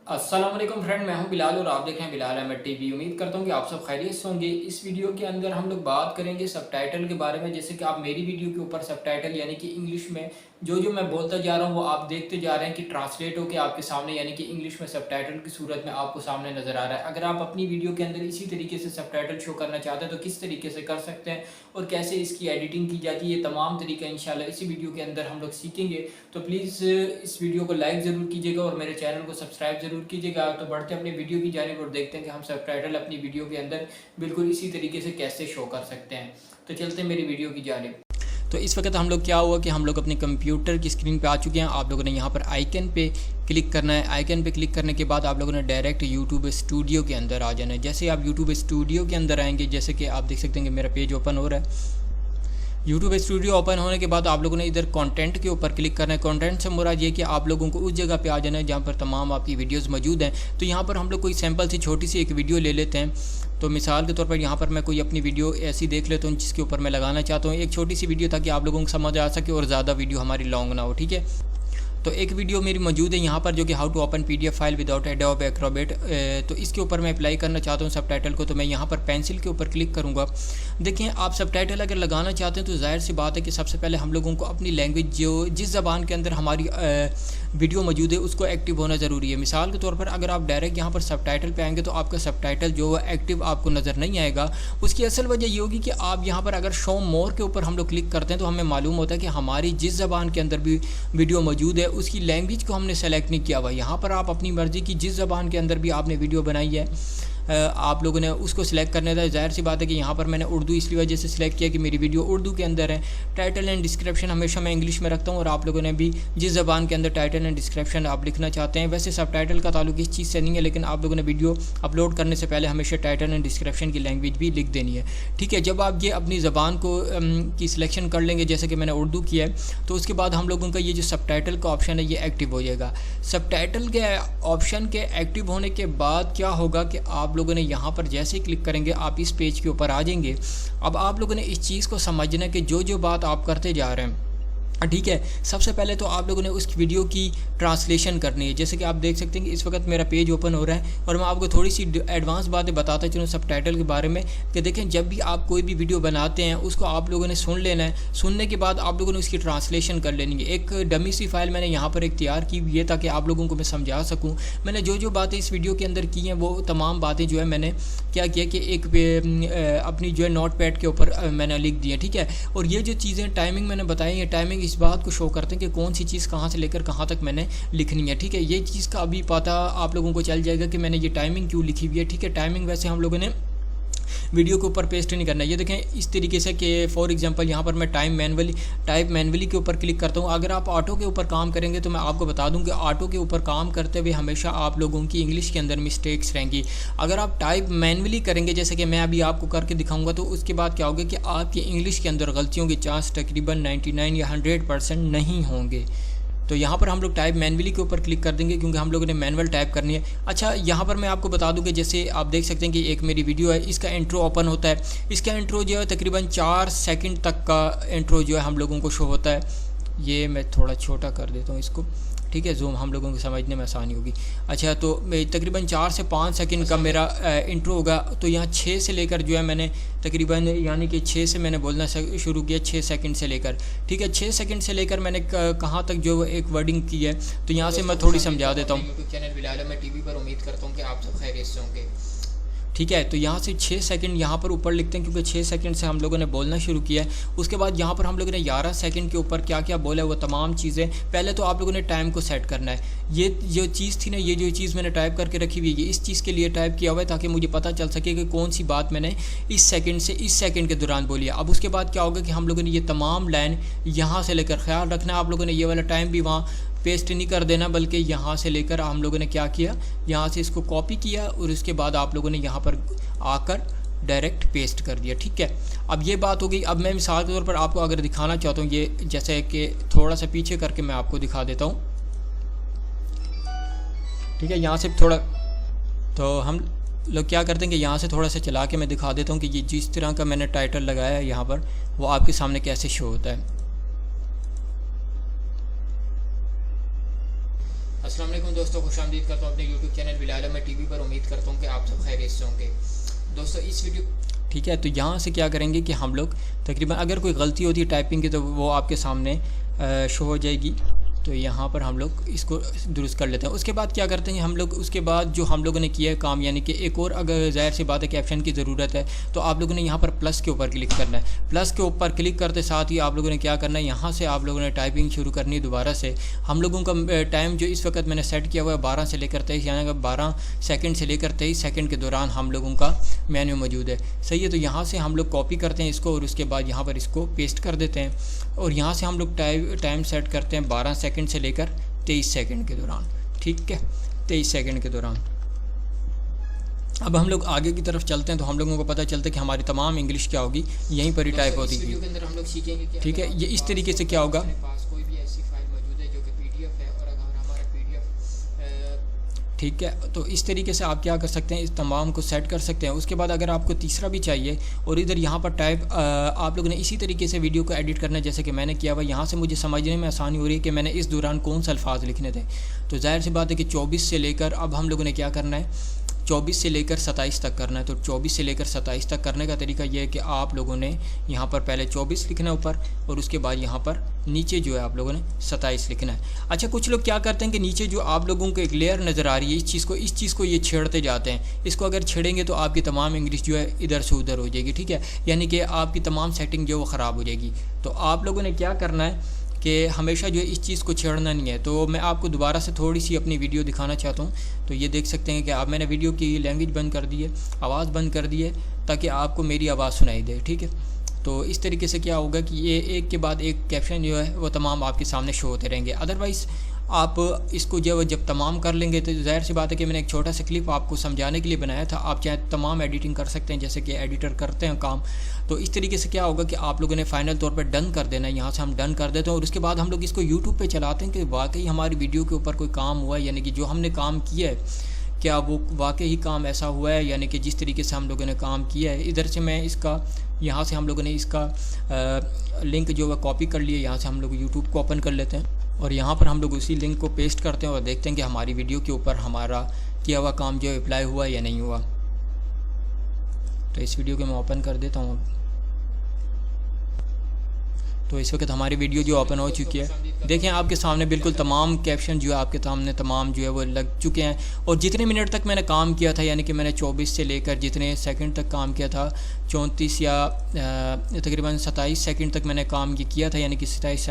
अस्सलाम वालेकुम फ्रेंड, मैं हूं बिलाल और आप देख रहे हैं बिलाल अहमद टीवी। उम्मीद करता हूं कि आप सब खैरियत से होंगे। इस वीडियो के अंदर हम लोग बात करेंगे सबटाइटल के बारे में। जैसे कि आप मेरी वीडियो के ऊपर सबटाइटल यानी कि इंग्लिश में जो मैं बोलता जा रहा हूं वो आप देखते जा रहे हैं कि ट्रांसलेट होकर आपके सामने यानी कि इंग्लिश में सबटाइटल की सूरत में आपको सामने नज़र आ रहा है। अगर आप अपनी वीडियो के अंदर इसी तरीके से सबटाइटल शो करना चाहते हैं तो किस तरीके से कर सकते हैं और कैसे इसकी एडिटिंग की जाती है, ये तमाम तरीका इंशाल्लाह इसी वीडियो के अंदर हम लोग सीखेंगे। तो प्लीज़ इस वीडियो को लाइक ज़रूर कीजिएगा और मेरे चैनल को सब्सक्राइब ज़रूर कीजिएगा। तो बढ़ते अपने वीडियो की जानिब और देखते हैं कि हम सबटाइटल अपनी वीडियो के अंदर बिल्कुल इसी तरीके से कैसे शो कर सकते हैं। तो चलते हैं मेरी वीडियो की जानिब। तो इस वक्त हम लोग क्या हुआ कि हम लोग अपने कंप्यूटर की स्क्रीन पे आ चुके हैं। आप लोगों ने यहाँ पर आइकन पे क्लिक करना है। आइकन पे क्लिक करने के बाद आप लोगों ने डायरेक्ट यूट्यूब स्टूडियो के अंदर आ जाना है। जैसे आप यूट्यूब स्टूडियो के अंदर आएंगे, जैसे कि आप देख सकते हैं कि मेरा पेज ओपन हो रहा है। यूट्यूब स्टूडियो ओपन होने के बाद आप लोगों ने इधर कंटेंट के ऊपर क्लिक करना है। कंटेंट से मुराद ये कि आप लोगों को उस जगह पे आ जाना है जहाँ पर तमाम आपकी वीडियोस मौजूद हैं। तो यहाँ पर हम लोग कोई सैंपल सी छोटी सी एक वीडियो ले लेते हैं। तो मिसाल के तौर पर यहाँ पर मैं कोई अपनी वीडियो ऐसी देख लेता हूँ जिसके ऊपर मैं लगाना चाहता हूँ एक छोटी सी वीडियो, ताकि आप लोगों को समझ आ सके और ज़्यादा वीडियो हमारी लॉन्ग ना हो। ठीक है, तो एक वीडियो मेरी मौजूद है यहाँ पर जो कि how to open PDF file without Adobe Acrobat. तो इसके ऊपर मैं अप्लाई करना चाहता हूँ सबटाइटल को। तो मैं यहाँ पर पेंसिल के ऊपर क्लिक करूँगा। देखिए, आप सबटाइटल अगर लगाना चाहते हैं तो जाहिर सी बात है कि सबसे पहले हम लोगों को अपनी लैंग्वेज जो जिस ज़बान के अंदर हमारी वीडियो मौजूद है उसको एक्टिव होना ज़रूरी है। मिसाल के तौर पर अगर आप डायरेक्ट यहाँ पर सबटाइटल पे आएंगे तो आपका सबटाइटल जो है एक्टिव आपको नज़र नहीं आएगा। उसकी असल वजह ये होगी कि आप यहाँ पर अगर शो मोर के ऊपर हम लोग क्लिक करते हैं तो हमें मालूम होता है कि हमारी जिस ज़बान के अंदर भी वीडियो मौजूद है उसकी लैंग्वेज को हमने सेलेक्ट नहीं किया हुआ। यहाँ पर आप अपनी मर्ज़ी की जिस ज़बान के अंदर भी आपने वीडियो बनाई है आप लोगों ने उसको सिलेक्ट करने था। जाहिर सी बात है कि यहाँ पर मैंने उर्दू इसलिए वजह से सिलेक्ट किया कि मेरी वीडियो उर्दू के अंदर है। टाइटल एंड डिस्क्रिप्शन हमेशा मैं इंग्लिश में रखता हूँ और आप लोगों ने भी जिस ज़बान के अंदर टाइटल एंड डिस्क्रिप्शन आप लिखना चाहते हैं, वैसे सब टाइटल का ताल्लुक इस चीज़ से नहीं है, लेकिन आप लोगों ने वीडियो अपलोड करने से पहले हमेशा टाइटल एंड डिस्क्रिप्शन की लैंग्वेज भी लिख देनी है। ठीक है, जब आप ये अपनी ज़बान को की सिलेक्शन कर लेंगे जैसे कि मैंने उर्दू किया है, तो उसके बाद हम लोगों का ये जो सबटाइटल का ऑप्शन है ये एक्टिव हो जाएगा। सबटाइटल के ऑप्शन के एक्टिव होने के बाद क्या होगा कि आप लोगों ने यहाँ पर जैसे ही क्लिक करेंगे आप इस पेज के ऊपर आ जाएंगे। अब आप लोगों ने इस चीज़ को समझना है कि जो बात आप करते जा रहे हैं, ठीक है, सबसे पहले तो आप लोगों ने उस वीडियो की ट्रांसलेशन करनी है। जैसे कि आप देख सकते हैं कि इस वक्त मेरा पेज ओपन हो रहा है और मैं आपको थोड़ी सी एडवांस बातें बताता चलूँ सबटाइटल के बारे में कि देखें, जब भी आप कोई भी वीडियो बनाते हैं उसको आप लोगों ने सुन लेना है। सुनने के बाद आप लोगों ने उसकी ट्रांसलेशन कर लेनी है। एक डमी सी फाइल मैंने यहाँ पर एक तैयार की हुई है ताकि आप लोगों को मैं समझा सकूँ। मैंने जो बातें इस वीडियो के अंदर की हैं वो तमाम बातें जो है मैंने क्या किया कि एक अपनी जो है नोट पैड के ऊपर मैंने लिख दी है। ठीक है, और ये जो चीज़ें टाइमिंग मैंने बताई है, टाइमिंग इस बात को शो करते हैं कि कौन सी चीज़ कहाँ से लेकर कहाँ तक मैंने लिखनी है। ठीक है, ये चीज़ का अभी पता आप लोगों को चल जाएगा कि मैंने ये टाइमिंग क्यों लिखी हुई है। ठीक है, टाइमिंग वैसे हम लोगों ने वीडियो के ऊपर पेस्ट नहीं करना है। ये देखें इस तरीके से कि फॉर एग्जांपल यहाँ पर मैं टाइप मैनुअली के ऊपर क्लिक करता हूँ। अगर आप ऑटो के ऊपर काम करेंगे तो मैं आपको बता दूँ कि ऑटो के ऊपर काम करते हुए हमेशा आप लोगों की इंग्लिश के अंदर मिस्टेक्स रहेंगी। अगर आप टाइप मैनुअली करेंगे जैसे कि मैं अभी आपको करके दिखाऊँगा, तो उसके बाद क्या होगा कि आपकी इंग्लिश के अंदर गलतियों के चांस तकरीबन 99 या 100% नहीं होंगे। तो यहाँ पर हम लोग टाइप मैनुअली के ऊपर क्लिक कर देंगे क्योंकि हम लोगों ने मैनुअल टाइप करनी है। अच्छा, यहाँ पर मैं आपको बता दूँ कि जैसे आप देख सकते हैं कि एक मेरी वीडियो है, इसका इंट्रो ओपन होता है। इसका इंट्रो जो है तकरीबन 4 सेकंड तक का इंट्रो जो है हम लोगों को शो होता है। ये मैं थोड़ा छोटा कर देता हूँ इसको, ठीक है, जूम हम लोगों को समझने में आसानी होगी। अच्छा, तो तकरीबन 4 से 5 सेकंड का मेरा इंट्रो होगा। तो यहाँ 6 से लेकर जो है मैंने तकरीबन यानी कि 6 से मैंने बोलना शुरू किया, 6 सेकंड से लेकर। ठीक है, 6 सेकंड से लेकर मैंने कहाँ तक जो एक वर्डिंग की है, तो यहाँ से मैं थोड़ी समझा देता हूँ। YouTube channel Bilal Ahmad TV पर उम्मीद करता हूँ कि आप सब खैरियत से होंगे। ठीक है, तो यहाँ से 6 सेकंड यहाँ पर ऊपर लिखते हैं क्योंकि 6 सेकंड से हम लोगों ने बोलना शुरू किया है। उसके बाद यहाँ पर हम लोगों ने 11 सेकंड के ऊपर क्या क्या बोला है वो तमाम चीज़ें। पहले तो आप लोगों ने टाइम को सेट करना है। ये जो चीज़ थी ना, ये जो चीज़ मैंने टाइप करके रखी हुई है, ये इस चीज़ के लिए टाइप किया हुआ है ताकि मुझे पता चल सके कि कौन सी बात मैंने इस सेकंड से इस सेकंड के दौरान बोली है। अब उसके बाद क्या होगा कि हम लोगों ने ये तमाम लाइन यहाँ से लेकर, ख्याल रखना है आप लोगों ने ये वाला टाइम भी वहाँ पेस्ट नहीं कर देना, बल्कि यहाँ से लेकर हम लोगों ने क्या किया, यहाँ से इसको कॉपी किया और उसके बाद आप लोगों ने यहाँ पर आकर डायरेक्ट पेस्ट कर दिया। ठीक है, अब ये बात हो गई। अब मैं मिसाल के तौर पर आपको अगर दिखाना चाहता हूँ, ये जैसे कि थोड़ा सा पीछे करके मैं आपको दिखा देता हूँ। ठीक है, यहाँ से थोड़ा, तो हम लोग क्या करते हैं कि यहाँ से थोड़ा सा चला के मैं दिखा देता हूँ कि ये जिस तरह का मैंने टाइटल लगाया है यहाँ पर वो आपके सामने कैसे शो होता है। अस्सलाम वालेकुम दोस्तों, खुशामदीद करता हूँ अपने YouTube channel Bilal Ahmad TV पर। उम्मीद करता हूँ कि आप सब खैरियत से होंगे। दोस्तों इस वीडियो ठीक है, तो यहाँ से क्या करेंगे कि हम लोग तकरीबन अगर कोई गलती होती है टाइपिंग की तो वो आपके सामने शो हो जाएगी। तो यहाँ पर हम लोग इसको दुरुस्त कर लेते हैं। उसके बाद क्या करते हैं हम लोग, उसके बाद जो हम लोगों ने किया है काम, यानी कि एक और अगर ज़ाहिर सी बात है कि कैप्शन की ज़रूरत है तो आप लोगों ने यहाँ पर प्लस के ऊपर क्लिक करना है। प्लस के ऊपर क्लिक करते साथ ही आप लोगों ने क्या करना है, यहाँ से आप लोगों ने टाइपिंग शुरू करनी है दोबारा से। हम लोगों का टाइम जो इस वक्त मैंने सेट किया हुआ है 12 से लेकर 23, यानी कि 12 सेकंड से लेकर 23 सेकंड के दौरान हम लोगों का मेन्यू मौजूद है। सही है, तो यहाँ से हम लोग कॉपी करते हैं इसको और उसके बाद यहाँ पर इसको पेस्ट कर देते हैं और यहाँ से हम लोग टाइम सेट करते हैं 12 सेकंड से लेकर 23 सेकंड के दौरान। ठीक है, 23 सेकंड के दौरान। अब हम लोग आगे की तरफ चलते हैं तो हम लोगों को पता चलता है कि हमारी तमाम इंग्लिश क्या होगी यहीं पर ही टाइप होती है। ठीक है, ये इस तरीके से क्या होगा, ठीक है। तो इस तरीके से आप क्या कर सकते हैं, इस तमाम को सेट कर सकते हैं। उसके बाद अगर आपको तीसरा भी चाहिए और इधर यहाँ पर टाइप आप लोगों ने इसी तरीके से वीडियो को एडिट करना है जैसे कि मैंने किया हुआ। यहाँ से मुझे समझने में आसानी हो रही है कि मैंने इस दौरान कौन सा अल्फाज लिखने थे। तो जाहिर सी बात है कि 24 से लेकर अब हम लोगों ने क्या करना है, 24 से लेकर 27 तक करना है। तो 24 से लेकर 27 तक करने का तरीका यह है कि आप लोगों ने यहाँ पर पहले 24 लिखना है ऊपर और उसके बाद यहाँ पर नीचे जो है आप लोगों ने 27 लिखना है। अच्छा, कुछ लोग क्या करते हैं कि नीचे जो आप लोगों को एक लेयर नज़र आ रही है इस चीज़ को ये छेड़ते जाते हैं। इसको अगर छेड़ेंगे तो आपकी तमाम इंग्लिश जो है इधर से उधर हो जाएगी। ठीक है, यानी कि आपकी तमाम सेटिंग जो है वो ख़राब हो जाएगी। तो आप लोगों ने क्या करना है कि हमेशा जो है इस चीज़ को छेड़ना नहीं है। तो मैं आपको दोबारा से थोड़ी सी अपनी वीडियो दिखाना चाहता हूँ। तो ये देख सकते हैं कि अब मैंने वीडियो की लैंग्वेज बंद कर दी है, आवाज़ बंद कर दी है ताकि आपको मेरी आवाज़ सुनाई दे। ठीक है, तो इस तरीके से क्या होगा कि ये एक के बाद एक कैप्शन जो है वो तमाम आपके सामने शो होते रहेंगे। अदरवाइज़ आप इसको जब तमाम कर लेंगे तो जाहिर सी बात है कि मैंने एक छोटा सा क्लिप आपको समझाने के लिए बनाया था। आप चाहे तमाम एडिटिंग कर सकते हैं जैसे कि एडिटर करते हैं काम। तो इस तरीके से क्या होगा कि आप लोगों ने फाइनल तौर पर डन कर देना है। यहाँ से हम डन कर देते हैं और उसके बाद हम लोग इसको यूट्यूब पे चलाते हैं कि वाकई हमारी वीडियो के ऊपर कोई काम हुआ है, यानी कि जो हमने काम किया है क्या वो वाकई ही काम ऐसा हुआ है, यानी कि जिस तरीके से हम लोगों ने काम किया है। इधर से मैं इसका यहाँ से हम लोगों ने इसका लिंक जो है कॉपी कर लिया। यहाँ से हम लोग यूट्यूब को ओपन कर लेते हैं और यहाँ पर हम लोग उसी लिंक को पेस्ट करते हैं और देखते हैं कि हमारी वीडियो के ऊपर हमारा किया हुआ काम जो है अप्लाई हुआ या नहीं हुआ। तो इस वीडियो को मैं ओपन कर देता हूँ। तो इस वक्त हमारी वीडियो जो ओपन हो चुकी है। देखें आपके सामने बिल्कुल तमाम कैप्शन जो है आपके सामने तमाम जो है वो लग चुके हैं। और जितने मिनट तक मैंने काम किया था, यानी कि मैंने 24 से लेकर जितने सेकंड तक काम किया था, 34 या तकरीबन 27 सेकंड तक मैंने काम ये किया था, यानी कि 27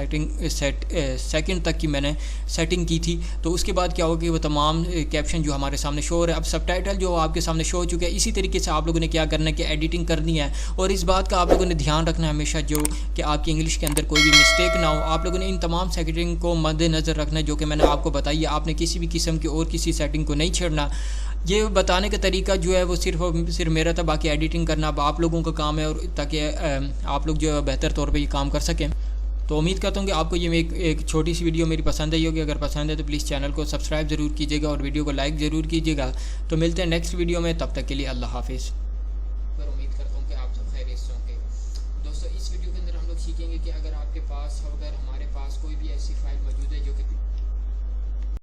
सेकंड तक की मैंने सेटिंग की थी। तो उसके बाद क्या होगा कि वो तमाम कैप्शन जो हमारे सामने शो हो रहा है। अब सबटाइटल जो आपके सामने शो हो चुके हैं। इसी तरीके से आप लोगों ने क्या करना है कि एडिटिंग करनी है और इस बात का आप लोगों ने ध्यान रखना है हमेशा जो कि आपकी इंग्लिश अंदर कोई भी मिस्टेक ना हो। आप लोगों ने इन तमाम सेटिंग को मद्देनज़र रखना है जो कि मैंने आपको बताई है। आपने किसी भी किस्म की और किसी सेटिंग को नहीं छेड़ना। ये बताने का तरीका जो है वो सिर्फ मेरा था, बाकी एडिटिंग करना अब आप लोगों का काम है और ताकि आप लोग जो है बेहतर तौर पे ये काम कर सकें। तो उम्मीद करता हूँ कि आपको ये एक छोटी सी वीडियो मेरी पसंद आई होगी। अगर पसंद है तो प्लीज़ चैनल को सब्सक्राइब ज़रूर कीजिएगा और वीडियो को लाइक ज़रूर कीजिएगा। तो मिलते हैं नेक्स्ट वीडियो में, तब तक के लिए अल्लाह हाफिज़। उम्मीद करता हूँ कि आप सब खैरियत से होंगे। दोस्तों इस वीडियो के अंदर हम लोग सीखेंगे कि अगर आपके पास, अगर हमारे पास कोई भी ऐसी फाइल मौजूद